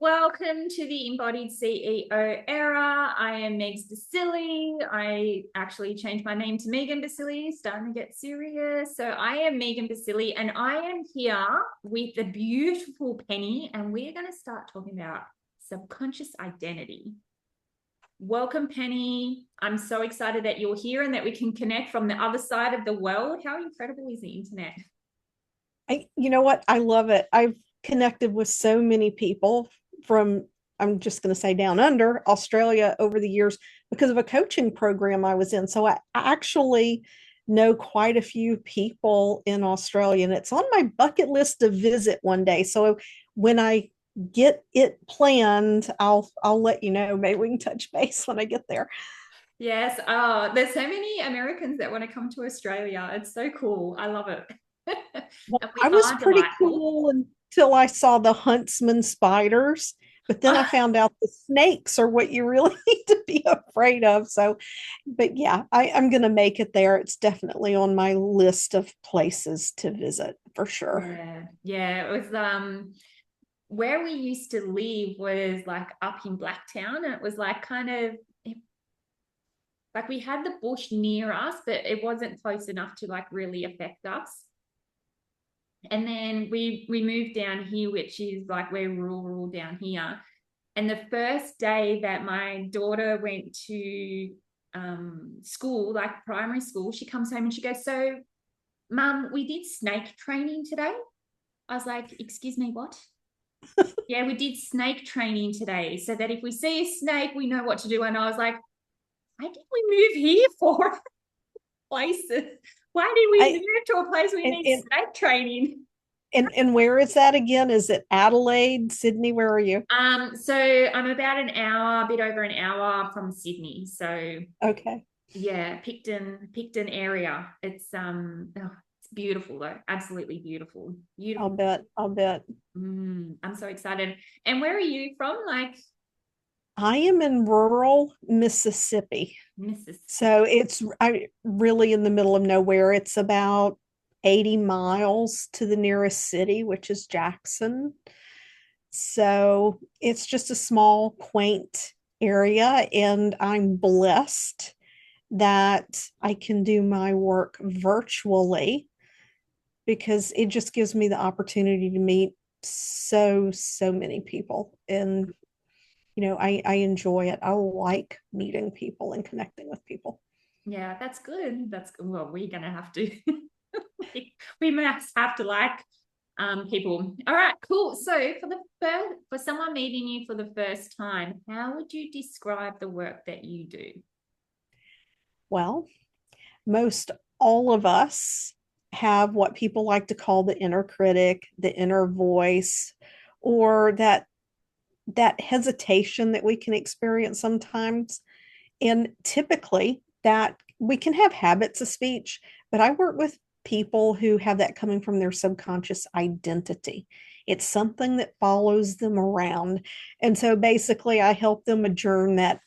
Welcome to the Embodied CEO Era. I am Megs Basili. I actually changed my name to Megan Basili, starting to get serious. So I am Megan Basili, and I am here with the beautiful Penny, and we're going to start talking about subconscious identity. Welcome, Penny. I'm so excited that you're here and that we can connect from the other side of the world. How incredible is the internet? You know what? I love it. I've connected with so many people from, I'm just going to say down under Australia over the years because of a coaching program I was in. So I actually know quite a few people in Australia, and it's on my bucket list to visit one day. So when I get it planned, I'll let you know. Maybe we can touch base when I get there. Yes. Oh, there's so many Americans that want to come to Australia. It's so cool. I love it. Well, And we I was are pretty delightful. cool until I saw the huntsman spiders, but then I found out the snakes are what you really need to be afraid of. So, but yeah, I'm going to make it there. It's definitely on my list of places to visit for sure. Yeah. Yeah. It was where we used to live was like up in Blacktown, and it was like kind of like we had the bush near us, but it wasn't close enough to like really affect us. And then we moved down here, which is like we're rural down here. And the first day that my daughter went to school, like primary school, she comes home and she goes, "So, Mum, we did snake training today." I was like, "Excuse me, what?" "Yeah, we did snake training today, so that if we see a snake, we know what to do." And I was like, "Why did we move here for places? Why did we I move to a place we and need and snake training?" and where is that again? Is it Adelaide, Sydney? Where are you? So I'm about an hour, a bit over an hour from Sydney. So Okay, yeah, Picton area. It's beautiful though. Absolutely beautiful. I'll Beautiful. bet. I'll bet. I'm so excited. And where are you from? Like I am in rural Mississippi. Mississippi. So I really in the middle of nowhere. It's about 80 miles to the nearest city, which is Jackson. So it's just a small, quaint area, and I'm blessed that I can do my work virtually because it just gives me the opportunity to meet so many people. And I enjoy it. I like meeting people and connecting with people. Yeah, that's good. That's good. Well, we're gonna have to we must have to like people. All right, cool. So for someone meeting you for the first time, how would you describe the work that you do? Well, most all of us have what people like to call the inner critic, the inner voice, or that hesitation that we can experience sometimes. And typically that we can have habits of speech, but I work with people who have that coming from their subconscious identity. It's something that follows them around. And so basically I help them adjourn that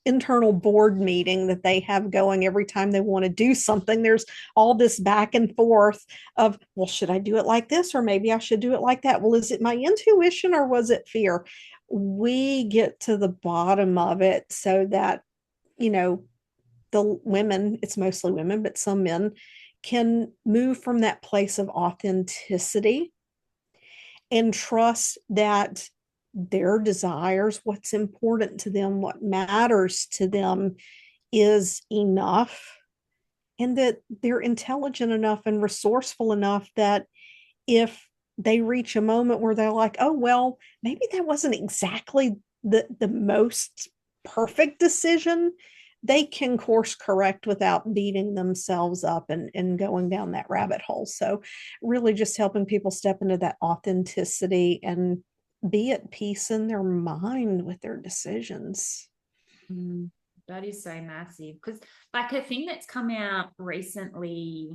internal board meeting that they have going every time they want to do something. There's all this back and forth of, well, should I do it like this? Or maybe I should do it like that. Well, is it my intuition or was it fear? We get to the bottom of it so that, you know, the women, it's mostly women, but some men can move from that place of authenticity and trust that their desires, what's important to them, what matters to them is enough, and that they're intelligent enough and resourceful enough that if they reach a moment where they're like, oh, well, maybe that wasn't exactly the most perfect decision, they can course correct without beating themselves up and going down that rabbit hole. So, really, just helping people step into that authenticity and be at peace in their mind with their decisions. Mm, that is so massive because, like, a thing that's come out recently,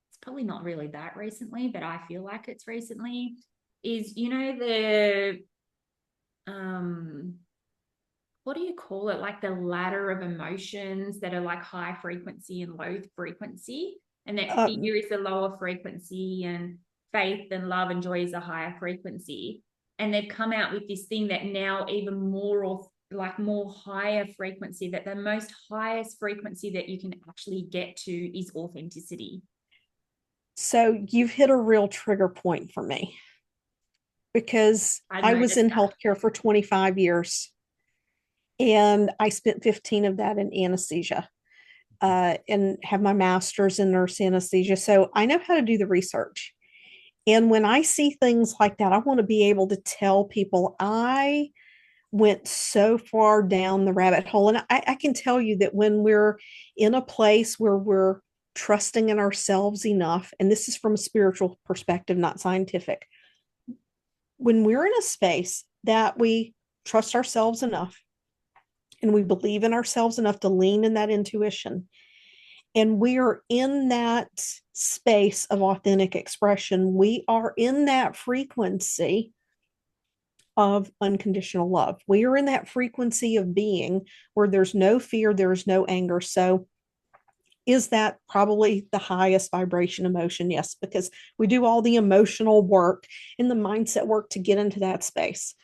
it's probably not really that recently, but I feel like it's recently, is the um what do you call it? Like the ladder of emotions that are like high frequency and low frequency, and that Um, fear is the lower frequency, and faith and love and joy is a higher frequency. and they've come out with this thing that now even more or like more higher frequency, that the most highest frequency that you can actually get to is authenticity. So you've hit a real trigger point for me because I I was noticed in that. healthcare for 25 years and I spent 15 of that in anesthesia, and have my master's in nurse anesthesia. So I know how to do the research. And when I see things like that, I want to be able to tell people I went so far down the rabbit hole. And I can tell you that when we're in a place where we're trusting in ourselves enough, and this is from a spiritual perspective, not scientific, when we're in a space that we trust ourselves enough and we believe in ourselves enough to lean in that intuition, and we are in that space of authentic expression, we are in that frequency of unconditional love. We are in that frequency of being where there's no fear, there's no anger. So, is that probably the highest vibration emotion? Yes, because we do all the emotional work and the mindset work to get into that space.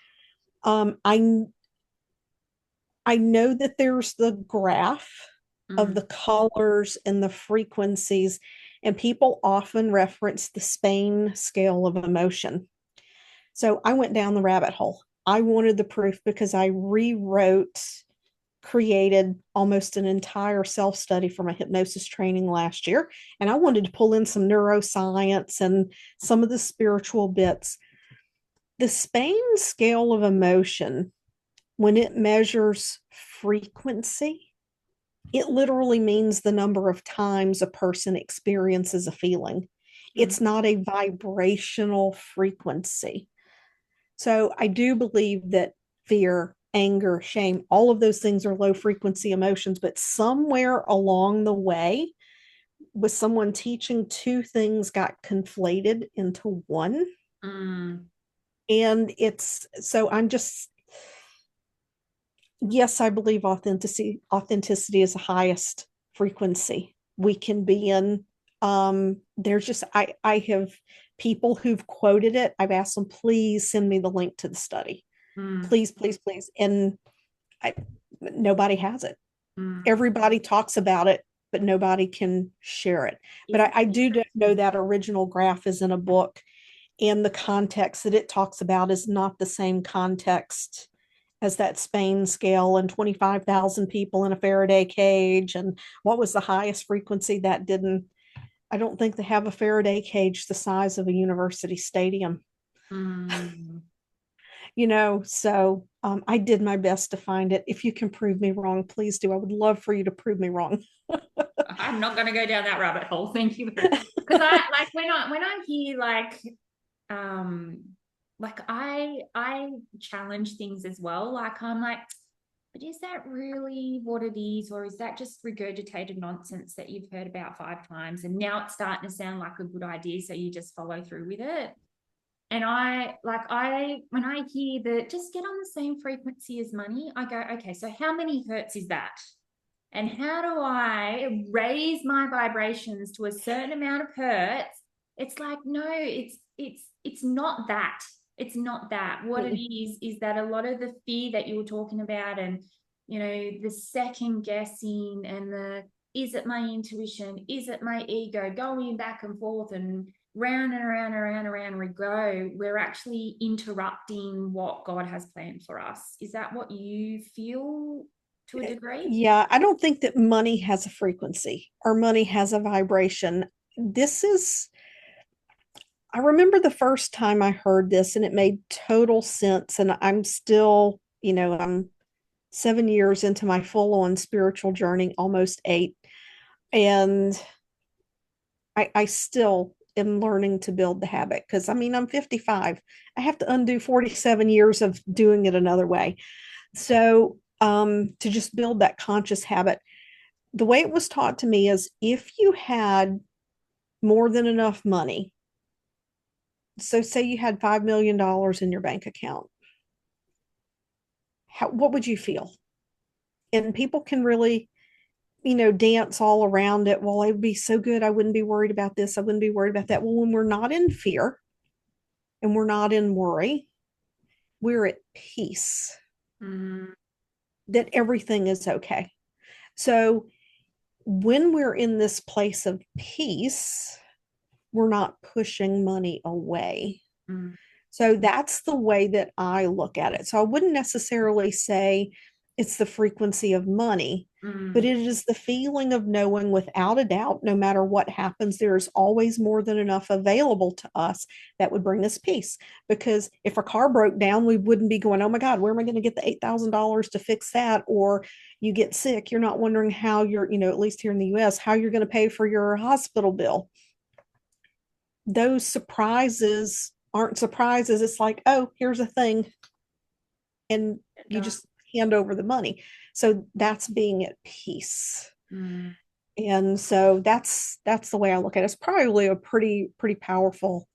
I know that there's the graph of the colors and the frequencies, and people often reference the Spain scale of emotion. So I went down the rabbit hole. I wanted the proof because I rewrote, created almost an entire self study for my hypnosis training last year. And I wanted to pull in some neuroscience and some of the spiritual bits. The Spain scale of emotion, when it measures frequency, it literally means the number of times a person experiences a feeling. It's not a vibrational frequency. So I do believe that fear, anger, shame, all of those things are low frequency emotions, but somewhere along the way, with someone teaching, two things got conflated into one. Mm. And it's so I'm just, yes, I believe authenticity is the highest frequency we can be in. There's just I have people who've quoted it. I've asked them, please send me the link to the study. Please, please, please. And I, nobody has it. Everybody talks about it, but nobody can share it. But I do know that original graph is in a book, and the context that it talks about is not the same context as that Spain scale and 25,000 people in a Faraday cage. And what was the highest frequency that didn't, I don't think they have a Faraday cage the size of a university stadium. So I did my best to find it. If you can prove me wrong, please do. I would love for you to prove me wrong. I'm not going to go down that rabbit hole. Thank you. Because I like when I hear like I challenge things as well. Like I'm like, but is that really what it is, or is that just regurgitated nonsense that you've heard about 5 times and now it's starting to sound like a good idea, so you just follow through with it? And when I hear that just get on the same frequency as money, I go, okay, so how many hertz is that? And how do I raise my vibrations to a certain amount of hertz? It's like, no, it's not that. It's not that. What it is that a lot of the fear that you were talking about, and the second guessing, and the is it my intuition? Is it my ego going back and forth and round and around and around and around we go? We're actually interrupting what God has planned for us. Is that what you feel to a degree? Yeah, I don't think that money has a frequency or money has a vibration. I remember the first time I heard this and it made total sense. And I'm still, I'm 7 years into my full on spiritual journey, almost 8. And I still am learning to build the habit because I'm 55. I have to undo 47 years of doing it another way. So, to just build that conscious habit, the way it was taught to me is if you had more than enough money, so say you had $5 million in your bank account, what would you feel? And people can really, dance all around it. Well, it would be so good. I wouldn't be worried about this. I wouldn't be worried about that. Well, when we're not in fear and we're not in worry, we're at peace, Mm, that everything is okay. So when we're in this place of peace, we're not pushing money away. mm, So that's the way that I look at it. So I wouldn't necessarily say it's the frequency of money, but mm, it is the feeling of knowing without a doubt, no matter what happens, there is always more than enough available to us that would bring us peace. Because if our car broke down, we wouldn't be going, oh my God, where am I going to get the $8,000 to fix that? Or you get sick, you're not wondering how you're, at least here in the US, how you're going to pay for your hospital bill. Those surprises aren't surprises. It's like, oh, here's a thing, and you just hand over the money. So that's being at peace. mm, And so that's the way I look at it. It's probably a pretty powerful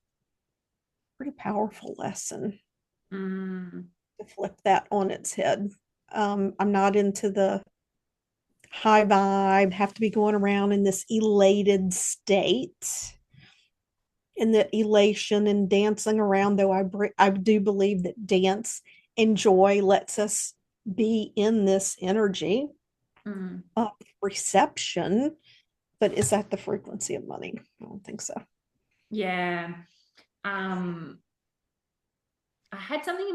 lesson mm, to flip that on its head. I'm not into the high vibe, have to be going around in this elated state, and that elation and dancing around, though I do believe that dance and joy lets us be in this energy mm. of reception. But is that the frequency of money? I don't think so. Yeah. Um, I had something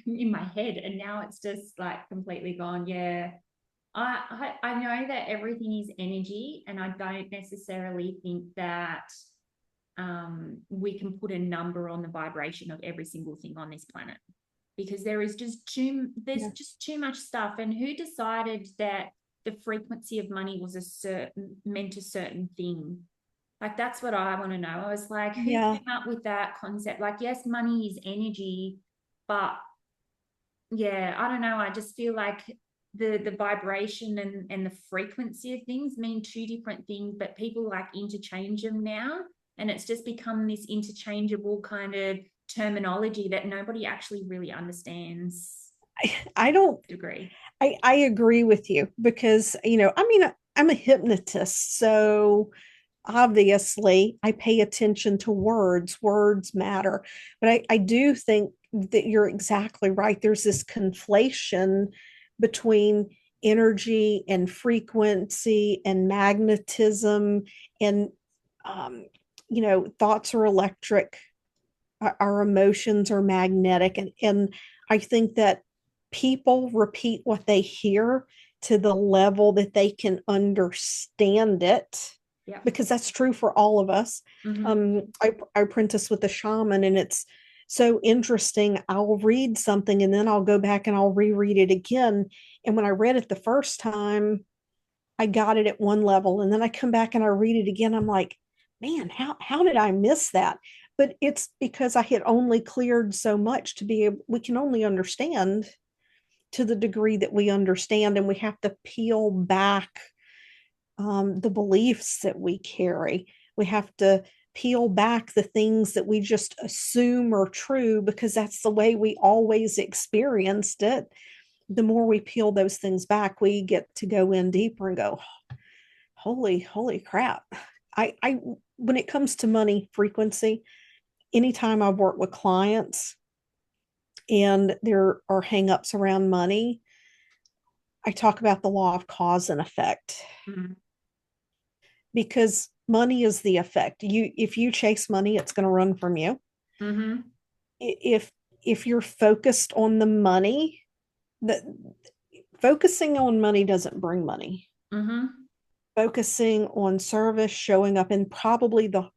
in my head, and now it's just like completely gone. Yeah. I know that everything is energy, and I don't necessarily think that we can put a number on the vibration of every single thing on this planet, because there's Yeah. just too much stuff. And who decided that the frequency of money was meant a certain thing? Like, that's what I want to know. I was like, who Yeah. came up with that concept? Like, yes, money is energy, but yeah, I don't know. I just feel like the vibration and the frequency of things mean two different things, but people like interchange them now. And it's just become this interchangeable kind of terminology that nobody actually really understands I don't, degree. I agree with you because, I mean, I'm a hypnotist. So obviously I pay attention to words. Words matter. But I do think that you're exactly right. There's this conflation between energy and frequency and magnetism, and um, thoughts are electric, our emotions are magnetic, and I think that people repeat what they hear to the level that they can understand it, Yeah. because that's true for all of us. Mm-hmm. I apprentice with a shaman, and it's so interesting. I'll read something and then I'll go back and I'll reread it again, and when I read it the first time, I got it at one level, and then I come back and I read it again. I'm like, man, how did I miss that? But it's because I had only cleared so much to be able, we can only understand to the degree that we understand, and we have to peel back the beliefs that we carry. We have to peel back the things that we just assume are true because that's the way we always experienced it. The more we peel those things back, we get to go in deeper and go, holy crap. I when it comes to money frequency, anytime I've worked with clients and there are hangups around money, I talk about the law of cause and effect, Mm-hmm. because money is the effect. If you chase money, it's going to run from you. Mm-hmm. If if you're focused on the money, that focusing on money doesn't bring money. Mm-hmm. Focusing on service, showing up, and probably the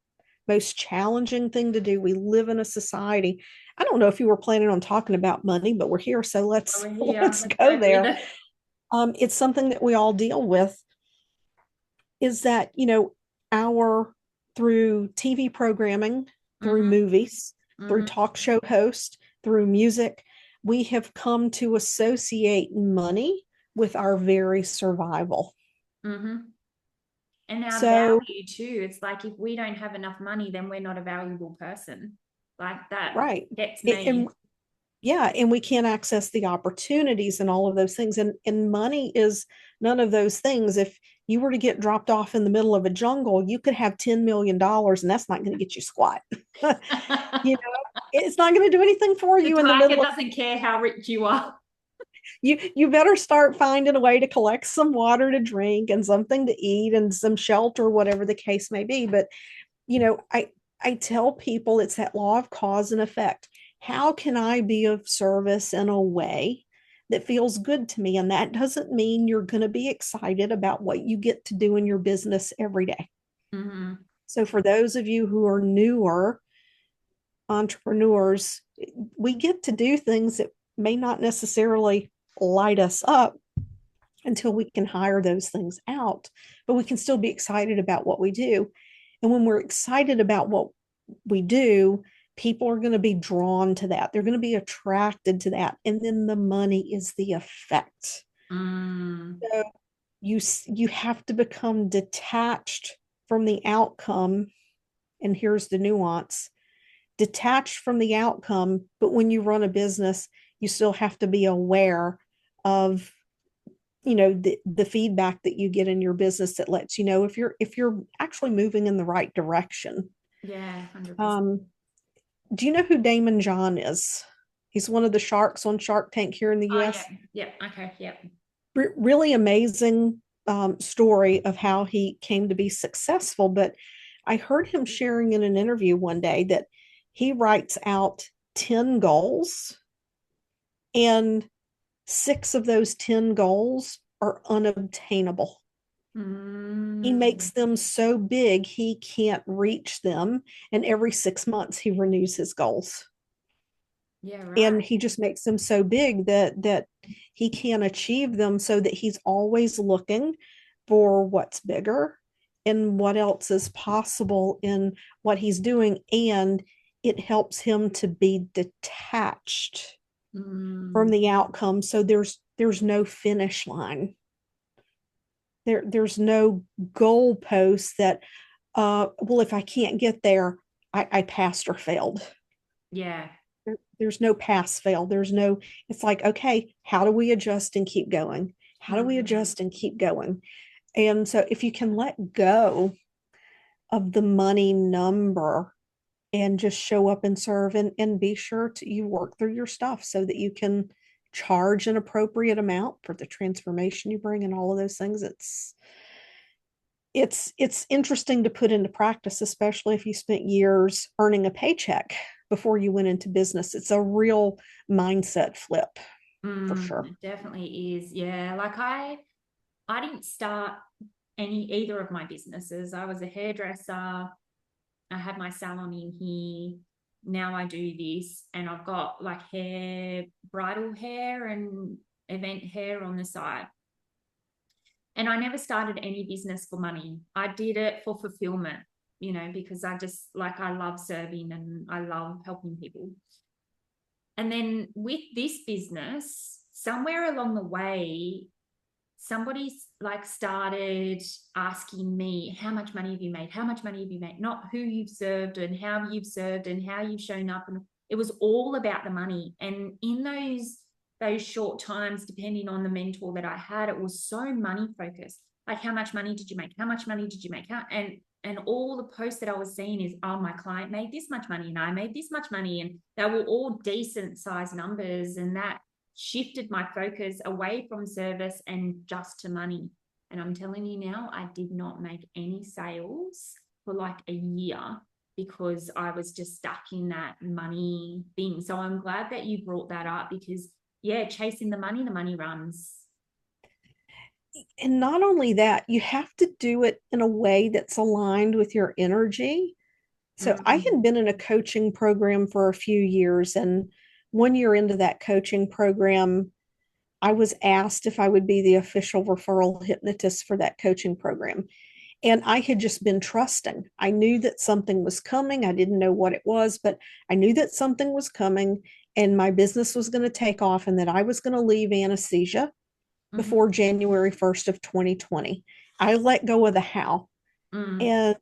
most challenging thing to do. We live in a society. I don't know if you were planning on talking about money, but we're here, so let's Over here, let's let's go go with there. it. It's something that we all deal with. Is that our through TV programming, through Mm-hmm. movies, through Mm-hmm. talk show hosts, through music, we have come to associate money with our very survival. Mm-hmm. And our So, value too. It's like, if we don't have enough money, then we're not a valuable person. Like, that right. gets And me. Yeah, and we can't access the opportunities and all of those things. And money is none of those things. If you were to get dropped off in the middle of a jungle, you could have $10 million, and that's not going to get you squat. You know, it's not going to do anything for The you in the tiger middle of doesn't care how rich you are. you better start finding a way to collect some water to drink and something to eat and some shelter, whatever the case may be. But I tell people it's that law of cause and effect. How can I be of service in a way that feels good to me? And that doesn't mean you're going to be excited about what you get to do in your business every day. Mm-hmm. So, for those of you who are newer entrepreneurs, we get to do things that may not necessarily light us up until we can hire those things out, but we can still be excited about what we do. And when we're excited about what we do, people are going to be drawn to that. They're going to be attracted to that. And then the money is the effect. Mm. So you have to become detached from the outcome. And here's the nuance: detached from the outcome, but when you run a business, you still have to be aware of the feedback that you get in your business that lets you know if you're actually moving in the right direction. Yeah, 100%. um do you know who Damon John is? He's one of the sharks on Shark Tank here in the Oh, yeah. US. Yeah. Okay. Yeah. Really amazing story of how he came to be successful. But I heard him sharing in an interview one day that he writes out 10 goals, and 6 of those 10 goals are unobtainable. He Mm. makes them so big he can't reach them. And every 6 months he renews his goals. Yeah. Right. And he just makes them so big that he can't achieve them, so that he's always looking for what's bigger and what else is possible in what he's doing. And it helps him to be detached from Mm. the outcome. So there's no finish line. There's no goalpost that well, if I can't get there, I passed or failed. Yeah. There's no pass fail. There's no, it's like, okay, how do we adjust and keep going? How do we Mm. adjust and keep going? And so if you can let go of the money number and just show up and serve, and be sure to you work through your stuff so that you can charge an appropriate amount for the transformation you bring and all of those things. It's interesting to put into practice, especially if you spent years earning a paycheck before you went into business. It's a real mindset flip for Mm. sure. It definitely is. Yeah. Like I didn't start either of my businesses. I was a hairdresser. I had my salon in here. Now I do this, and I've got like hair, bridal hair, and event hair on the side. And I never started any business for money. I did it for fulfillment, because I just like, I love serving and I love helping people. And then with this business, somewhere along the way, somebody's like started asking me, how much money have you made? How much money have you made? Not who you've served and how you've served and how you've shown up. And it was all about the money. And in those short times, depending on the mentor that I had, it was so money focused. Like, how much money did you make? How much money did you make? And all the posts that I was seeing is, oh, my client made this much money and I made this much money. And they were all decent size numbers. And that shifted my focus away from service and just to money. And I'm telling you now, I did not make any sales for like a year because I was just stuck in that money thing. So I'm glad that you brought that up because, yeah, chasing the money runs. And not only that, you have to do it in a way that's aligned with your energy. So I Mm. had been in a coaching program for a few years, and one year into that coaching program, I was asked if I would be the official referral hypnotist for that coaching program. And I had just been trusting. I knew that something was coming. I didn't know what it was, but I knew that something was coming and my business was going to take off and that I was going to leave anesthesia Mm-hmm. before January 1st of 2020. I let go of the how. Mm. And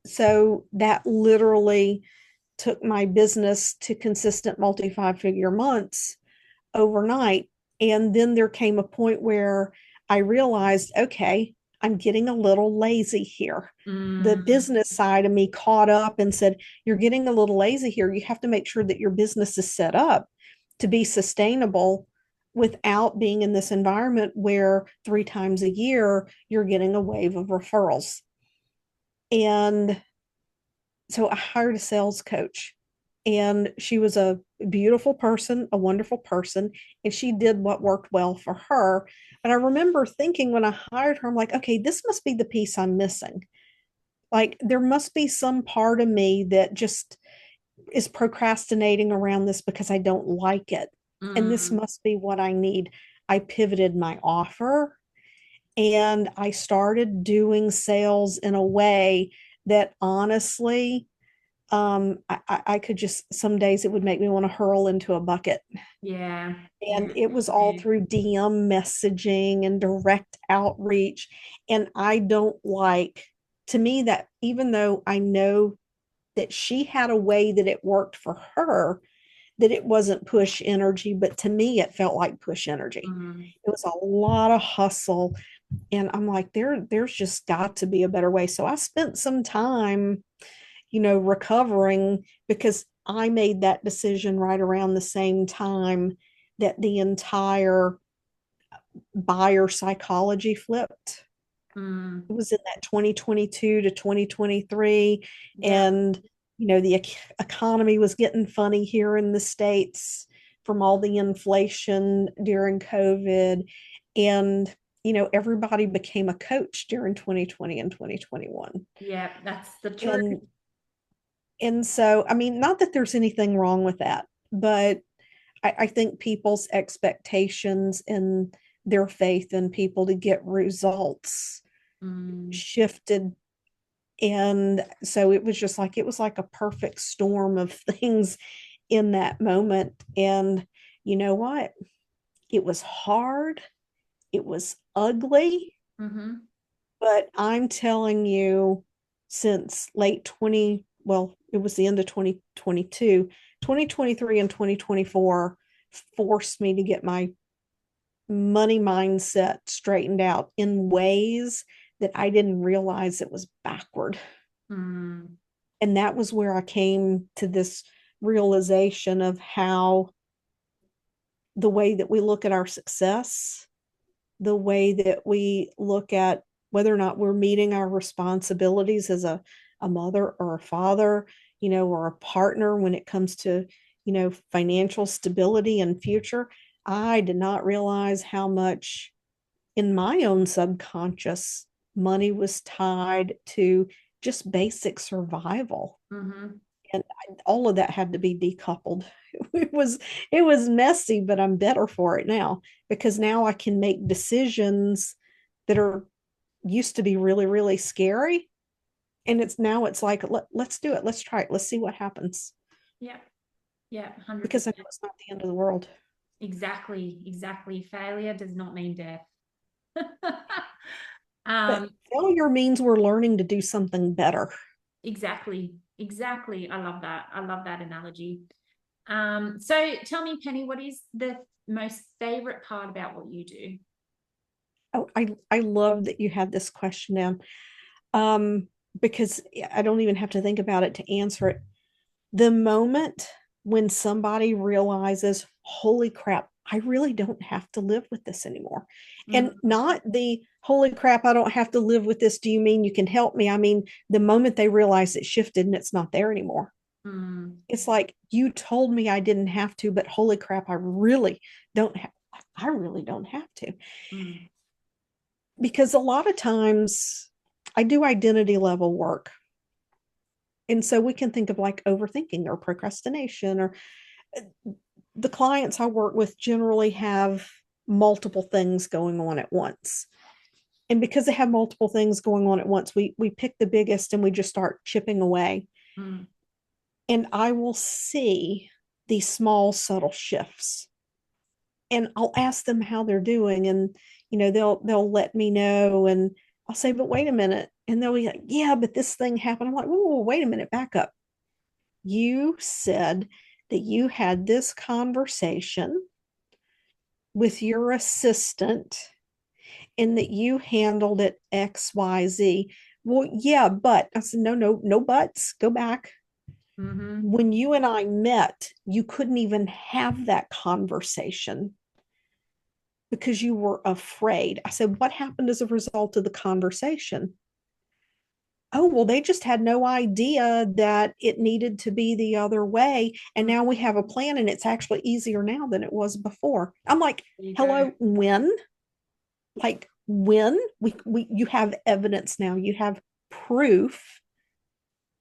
so that literally took my business to consistent multi five figure months overnight. And then there came a point where I realized, okay, I'm getting a little lazy here. The Mm, business side of me caught up and said, you're getting a little lazy here. You have to make sure that your business is set up to be sustainable without being in this environment where 3 times a year you're getting a wave of referrals. And so I hired a sales coach, and she was a beautiful person, a wonderful person, and she did what worked well for her. But I remember thinking when I hired her, I'm like, okay, this must be the piece I'm missing. Like, there must be some part of me that just is procrastinating around this because I don't like it. And this mm, must be what I need. I pivoted my offer, and I started doing sales in a way that honestly, I could just, some days it would make me want to hurl into a bucket. yeah. And Yeah. it was all through DM messaging and direct outreach. And I don't like, to me, that even though I know that she had a way that it worked for her, that it wasn't push energy, but to me, it felt like push energy. Mm, It was a lot of hustle. And I'm like, there's just got to be a better way. So I spent some time, recovering, because I made that decision right around the same time that the entire buyer psychology flipped. mm, It was in that 2022 to 2023. yeah. And, the economy was getting funny here in the States from all the inflation during COVID. And, everybody became a coach during 2020 and 2021. Yeah. That's the truth. And so, I mean, not that there's anything wrong with that, but I think people's expectations and their faith in people to get results Mm, shifted. And so it was just like, it was like a perfect storm of things in that moment. And you know what? It was hard, it was ugly, mm-hmm. but I'm telling you, since late 20, well, it was the end of 2022, 2023 and 2024 forced me to get my money mindset straightened out in ways that I didn't realize it was backward. Mm, And that was where I came to this realization of how the way that we look at our success, the way that we look at whether or not we're meeting our responsibilities as a mother or a father, or a partner when it comes to, financial stability and future. I did not realize how much in my own subconscious money was tied to just basic survival. mm-hmm. And all of that had to be decoupled. It was it was messy, but I'm better for it now, because now I can make decisions that are used to be really, really scary. And it's like, let's do it. Let's try it. Let's see what happens. Yeah. Yeah. Because I 100%. know it's not the end of the world. Exactly. Exactly. Failure does not mean death. But um, failure means we're learning to do something better. exactly. Exactly. I love that. I love that analogy. So tell me, Penny, what is the most favorite part about what you do? Oh, I love that you had this question down. Um, because I don't even have to think about it to answer it. The moment when somebody realizes, holy crap, I really don't have to live with this anymore. And Mm, not the holy crap, I don't have to live with this. Do you mean you can help me? I mean, the moment they realize it shifted and it's not there anymore. mm, It's like, you told me I didn't have to, but holy crap, don't have I really don't have to. mm, Because a lot of times I do identity level work. And so we can think of like overthinking or procrastination, or the clients I work with generally have multiple things going on at once. And because they have multiple things going on at once, we pick the biggest and we just start chipping away. mm, And I will see these small, subtle shifts. And I'll ask them how they're doing. And, they'll let me know. And I'll say, but wait a minute. And they'll be like, yeah, but this thing happened. I'm like, whoa, wait a minute, back up. you said that you had this conversation with your assistant and that you handled it XYZ. Well, yeah, but I said, no, no, no buts. Go back. Mm-hmm. When you and I met, you couldn't even have that conversation because you were afraid. I said, what happened as a result of the conversation? Oh, well, they just had no idea that it needed to be the other way. And now we have a plan and it's actually easier now than it was before. I'm like, There you go. hello, when? Like when we you have evidence now, you have proof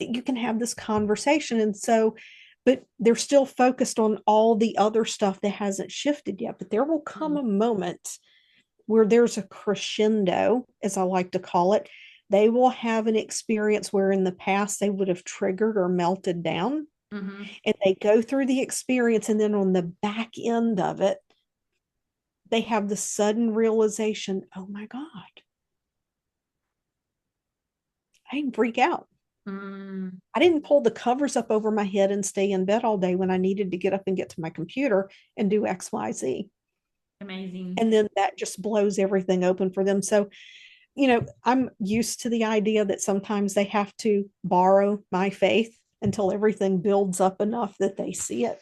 that you can have this conversation. And so, but they're still focused on all the other stuff that hasn't shifted yet. But there will come a moment where there's a crescendo, as I like to call it. They will have an experience where in the past they would have triggered or melted down. Mm-hmm. And they go through the experience, and then on the back end of it, they have the sudden realization, oh my God, I didn't freak out. Mm, I didn't pull the covers up over my head and stay in bed all day when I needed to get up and get to my computer and do XYZ. amazing. And then that just blows everything open for them. So, I'm used to the idea that sometimes they have to borrow my faith until everything builds up enough that they see it.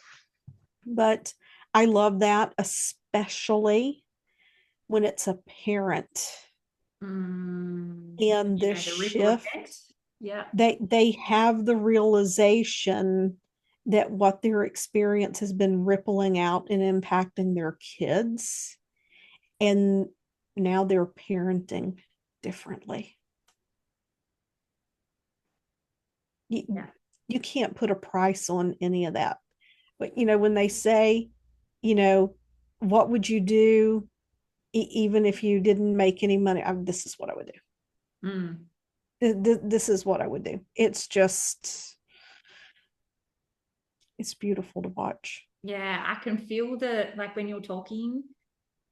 But I love that, especially when it's a parent and You the know, the ripple shift. effect. Yeah. They have the realization that what their experience has been rippling out and impacting their kids, and now they're parenting differently. you, Yeah. you can't put a price on any of that. But when they say, you know what would you do even if you didn't make any money? This is what I would Mm. do. This is what I would do. It's beautiful to watch. Yeah, I can feel the like when you're talking,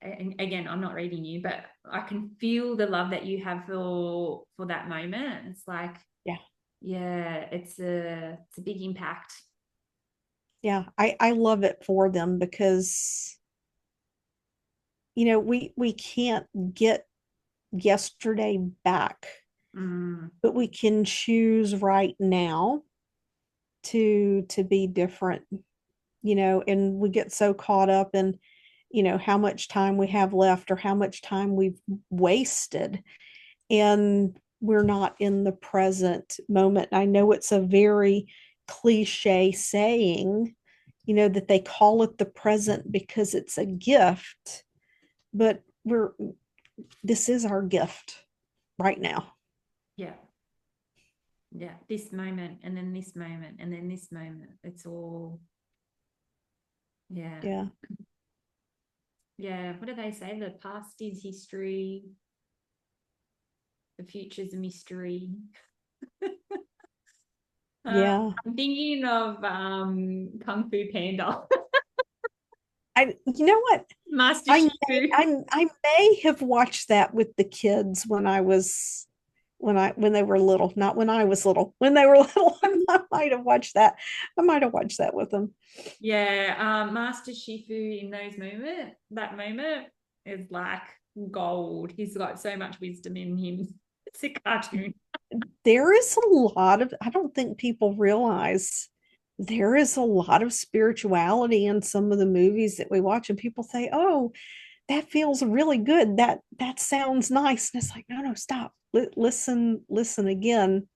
and again, I'm not reading you, but I can feel the love that you have for that moment. It's like, Yeah, yeah, it's a big impact. yeah, I love it for them because we can't get yesterday back, Mm. but we can choose right now to be different. And we get so caught up in how much time we have left or how much time we've wasted, and we're not in the present moment. I know it's a very cliche saying, that they call it the present because it's a gift, but this is our gift right now. Yeah. Yeah. This moment and then this moment and then this moment. It's all, yeah. Yeah, Yeah. What do they say? The past is history, the future's a mystery. yeah. I'm thinking of Kung Fu Panda, You know what? Master I Shifu. I may have watched that with the kids when they were little, not when I was little. When they were little, I might have watched that. I might have watched that with them. Yeah, Master Shifu in that moment is like gold. He's got so much wisdom in him. It's a cartoon. There is a lot of, I don't think people realize there is a lot of spirituality in some of the movies that we watch, and people say, "Oh, that feels really good. That sounds nice." And it's like, no, no, stop. Listen again.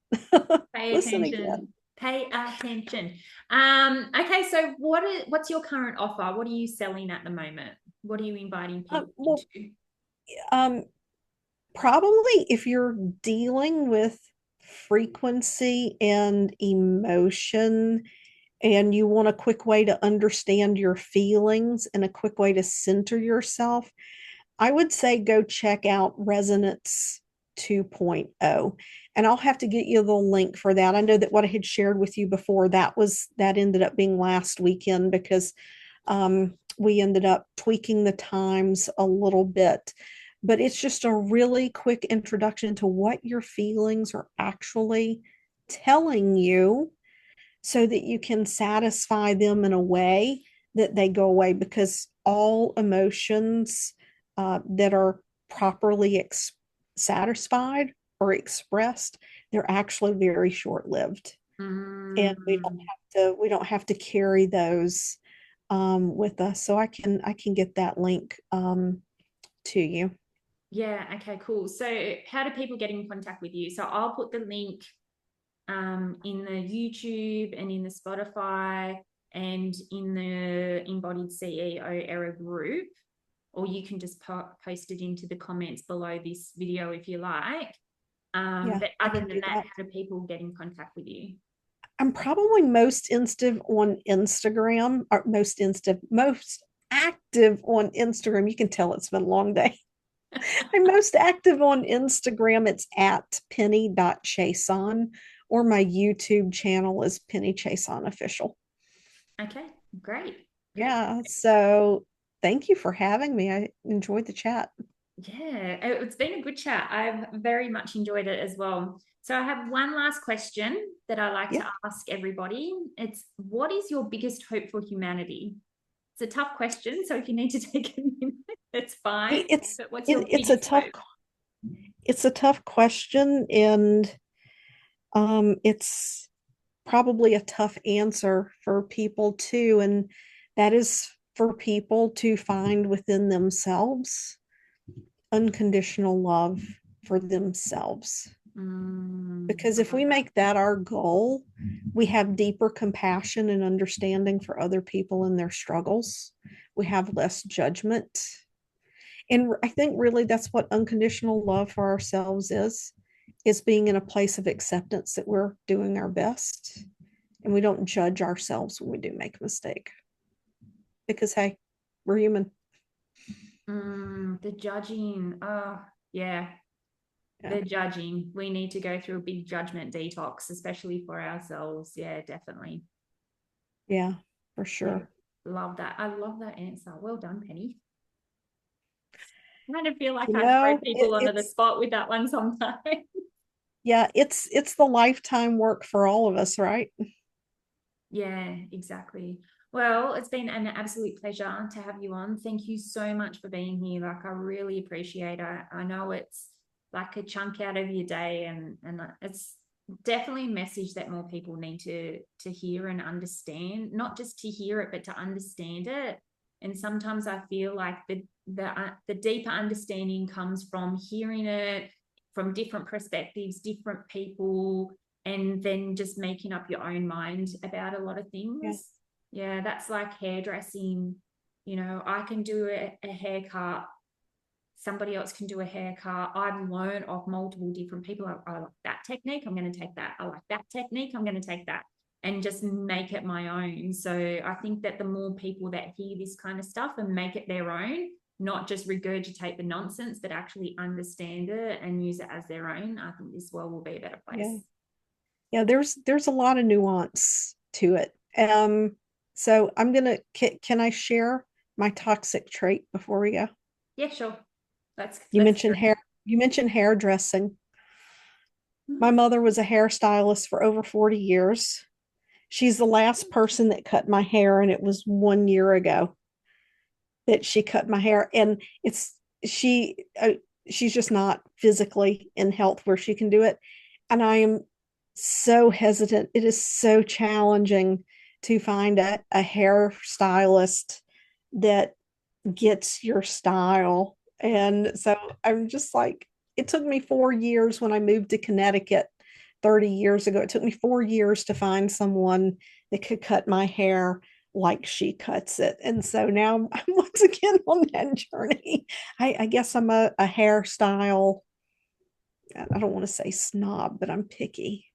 Pay Listen again. attention. Pay attention. Okay, so what's your current offer? What are you selling at the moment? What are you inviting people Well, into? um, probably if you're dealing with frequency and emotion, and you want a quick way to understand your feelings and a quick way to center yourself, I would say go check out Resonance 2.0. And I'll have to get you the link for that. I know that what I had shared with you before, that ended up being last weekend because we ended up tweaking the times a little bit. But it's just a really quick introduction to what your feelings are actually telling you, so that you can satisfy them in a way that they go away, because all emotions that are properly satisfied or expressed, they're actually very short-lived, and Mm. we don't have to carry those with us. So I can get that link to you. Yeah, okay, cool. So how do people get in contact with you? So I'll put the link in the YouTube and in the Spotify and in the Embodied CEO Era group, or you can just post it into the comments below this video if you like. Yeah, But I other can than do that, that. how do people get in contact with you? I'm probably most instant on Instagram, or most active on Instagram. You can tell it's been a long day. I'm most active on Instagram. It's at penny.chiasson, or my YouTube channel is Penny Chiasson Official. Okay, great. Yeah. So thank you for having me. I enjoyed the chat. Yeah, it's been a good chat. I've very much enjoyed it as well. So I have one last question that I like Yeah. to ask everybody. It's what is your biggest hope for humanity? It's a tough question, so if you need to take a minute, it's fine. Hey, it's But what's your it, it's a biggest tough hope? it's a tough question, and it's probably a tough answer for people too, and that is for people to find within themselves unconditional love for themselves. Because I if love we that. make that our goal, we have deeper compassion and understanding for other people and their struggles. We have less judgment. And I think really that's what unconditional love for ourselves is being in a place of acceptance that we're doing our best, and we don't judge ourselves when we do make a mistake, because hey, we're human. The judging. Oh, yeah, Yeah. the judging. We need to go through a big judgment detox, especially for ourselves. Yeah, definitely. Yeah, for Yeah, sure. love that. I love that answer. Well done, Penny. I kind of feel like You I throw know, people under the it's spot with that one sometimes. yeah, it's the lifetime work for all of us, right? Yeah, exactly. Well, it's been an absolute pleasure to have you on. Thank you so much for being here. Like, I really appreciate it. I know it's like a chunk out of your day, and it's definitely a message that more people need to hear and understand. Not just to hear it, but to understand it. And sometimes I feel like the deeper understanding comes from hearing it from different perspectives, different people, and then just making up your own mind about a lot of Yeah. things. Yeah, that's like hairdressing. You know, I can do a haircut, somebody else can do a haircut. I've learned off multiple different people. I like that technique, I'm going to take that. I like that technique, I'm going to take that, and just make it my own. So I think that the more people that hear this kind of stuff and make it their own, not just regurgitate the nonsense, but actually understand it and use it as their own, I think this world will be a better place. Yeah. Yeah, there's a lot of nuance to it. So I'm gonna can I share my toxic trait before we go? Yeah, sure. Let's You let's mentioned hear hair, you mentioned hairdressing. My it. mother was a hairstylist for over 40 years. She's the last person that cut my hair, and it was 1 year ago that she cut my hair. And it's she's just not physically in health where she can do it. And I am so hesitant. It is so challenging to find a hairstylist that gets your style. And so I'm just like, it took me 4 years when I moved to Connecticut 30 years ago. It took me 4 years to find someone that could cut my hair like she cuts it. And so now I'm once again on that journey. I guess I'm a hairstyle, I don't want to say snob, but I'm picky.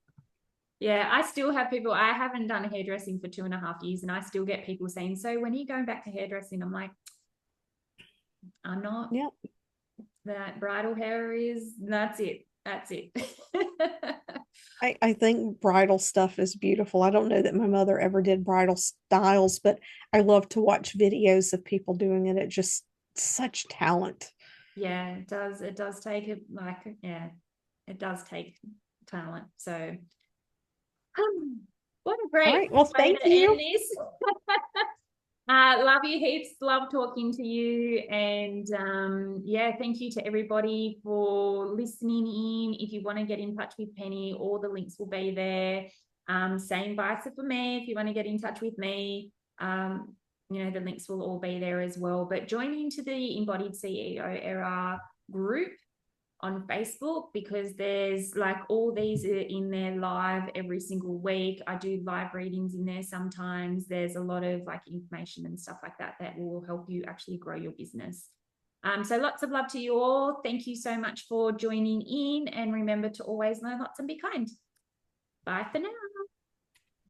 Yeah, I still have people. I haven't done hairdressing for 2.5 years, and I still get people saying, "So when are you going back to hairdressing?" I'm like, "I'm not. Yeah. That bridal hair is that's it. That's it." I think bridal stuff is beautiful. I don't know that my mother ever did bridal styles, but I love to watch videos of people doing it. It just such talent. Yeah, it does. It does take it. Like, yeah, it does take talent. So, What a All great right. Well, way thank to end you. this. Love you heaps. Love talking to you. And yeah, thank you to everybody for listening in. If you want to get in touch with Penny, all the links will be there. Same vice for me. If you want to get in touch with me, the links will all be there as well. But join into the Embodied CEO Era group on Facebook, because there's like all these are in there live every single week. I do live readings in there sometimes. There's a lot of like information and stuff like that that will help you actually grow your business. So lots of love to you all. Thank you so much for joining in, and remember to always learn lots and be kind. Bye for now.